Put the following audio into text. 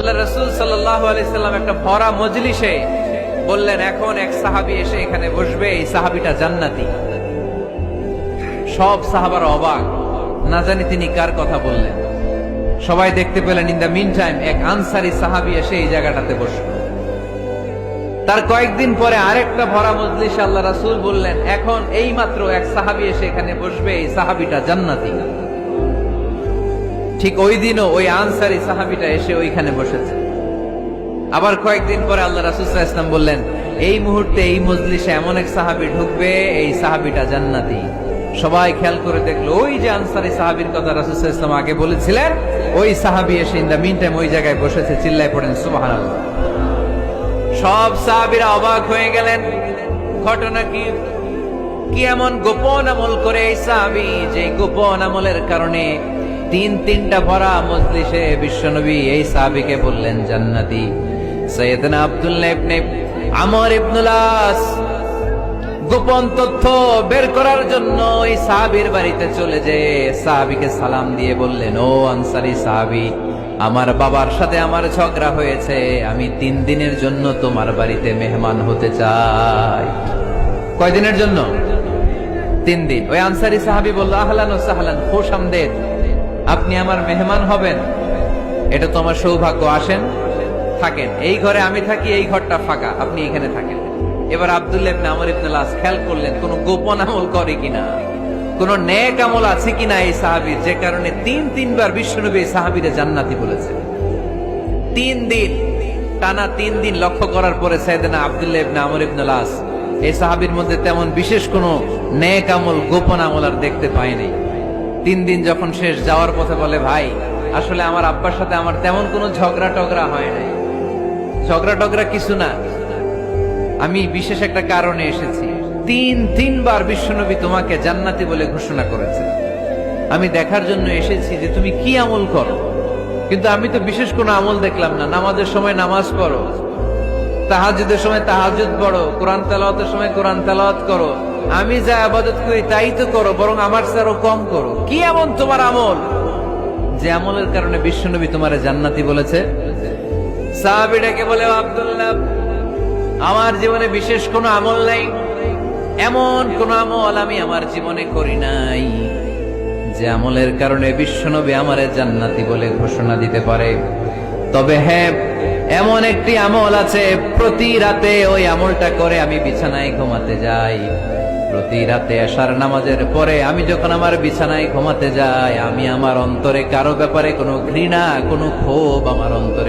আল্লাহ রাসূল সাল্লাল্লাহু আলাইহি সাল্লাম একটা ভরা মজলিসে বললেন, এখন এক সাহাবী এসে এখানে বসবে, এই সাহাবীটা জান্নাতি। সব সাহাবারা অবাক, না জানি তিনি কার কথা বললেন। সবাই দেখতে পেলেন ইন দ্য মিন টাইম এক আনসারী সাহাবী এসে এই জায়গাটাতে বসলো। তার কয়েকদিন পরে আরেকটা ভরা মজলিসে আল্লাহ রাসূল বললেন, এখন এই মাত্র এক সাহাবী এসে এখানে বসবে, এই সাহাবীটা জান্নাতি। ঠিক ওই দিনও ওই আনসারী সাহাবীটা এসে ওইখানে বসেছে। আবার কয়েকদিন পরে আল্লাহ রাসূল সাল্লাল্লাহু আলাইহি ওয়াসাল্লাম বললেন, এই মুহূর্তে এই মজলিসে এমন এক সাহাবী ঢুকবে, এই সাহাবীটা জান্নাতি। সবাই খেয়াল করে দেখলো, ওই যে আনসারী সাহাবীর কথা রাসূল সাল্লাল্লাহু আলাইহি ওয়াসাল্লাম আগে বলেছিলেন, ওই সাহাবী এসে ইন দ্য মিন টাইম ওই জায়গায় বসেছে। চিল্লায় পড়েন সুবহানাল্লাহ। সব সাহাবীরা অবাক হয়ে গেলেন, ঘটনা কি? কি এমন গোপন আমল করে এই সাহাবী, যে গোপন আমলের কারণে তিনটা ভরা মজলিসে বিশ্বনবী এই সাহাবীকে বললেন জান্নাতি। সাইয়েদনা আব্দুল্লাহ ইবনে আমর ইবনুল আস গোপন তথ্য বের করার জন্য এই সাহাবীর বাড়িতে চলে যেয়ে সাহাবীকে সালাম দিয়ে বললেন, ও আনসারী সাহাবী, আমার বাবার সাথে আমার ঝগড়া হয়েছে, আমি 3 দিনের জন্য তোমার বাড়িতে মেহমান হতে চাই। কয়দিনের জন্য? 3 দিন। ওই আনসারী সাহাবী বলল, আহলান ওয়া সাহলান, খুশআমদেদ, আপনি আমার মেহমান হবেন, এটা তো আমার সৌভাগ্য। আসেন, থাকেন, এই ঘরে আমি থাকি, এই ঘরটা ফাঁকা, আপনি এখানে থাকেন। এবার আব্দুল্লাহ ইবনে আমর ইবনুল আস খেয়াল করলেন কোন গোপন আমল করে কিনা, কোন নেক আমল আছে কিনা এই সাহাবীর, যে কারণে 3বার বিশ্বনবী এই সাহাবীরে জান্নাতি বলেছে। 3 দিন টানা 3 দিন লক্ষ্য করার পরে সাইয়েদনা আব্দুল্লাহ ইবনে আমর ইবনুল আস এই সাহাবীর মধ্যে তেমন বিশেষ কোন নেক আমল, গোপন আমল আর দেখতে পায়নি। 3 দিন যখন শেষ, যাওয়ার পথে বলে, ভাই, আসলে আমার আব্বার সাথে আমার তেমন কোনো ঝগড়া টগড়া হয় নাই। ঝগড়া টগড়া কিছু না, আমি বিশেষ একটা কারণে এসেছি। 3বার বিশ্বনবী তোমাকে জান্নাতি বলে ঘোষণা করেছে। আমি দেখার জন্য এসেছি যে তুমি কি আমল করো, কিন্তু আমি তো বিশেষ কোনো আমল দেখলাম না। নামাজের সময় নামাজ পড়ো, তাহাজ্জুদের সময় তাহাজ্জুদ পড়ো, কোরআন তেলাওয়াতের সময় কোরআন তেলাওয়াত করো, আমি যা ইবাদত করি তাই তো করো, বরং আমার চেয়ে আরো কম করো। কি এমন তোমার আমল যে আমলের কারণে বিশ্বনবী তোমারে জান্নাতি বলেছে? সাহাবীটাকে বলে, আব্দুল্লাহ, আমার জীবনে বিশেষ কোনো আমল নাই, এমন কোন আমল আমি আমার জীবনে করি নাই যে আমলের কারণে বিশ্বনবী আমারে জান্নাতি বলে ঘোষণা দিতে পারে। তবে হ্যাঁ, এমন একটি আমল আছে, প্রতি রাতে ওই আমলটা করে আমি বিছানায় ঘুমাতে যাই। প্রতি রাতে এশার নামাজের পরে আমি যখন আমার বিছানায় ঘুমাতে যাই, আমি আমার অন্তরে কারো ব্যাপারে কোনো ঘৃণা, কোনো ক্ষোভ আমার অন্তরে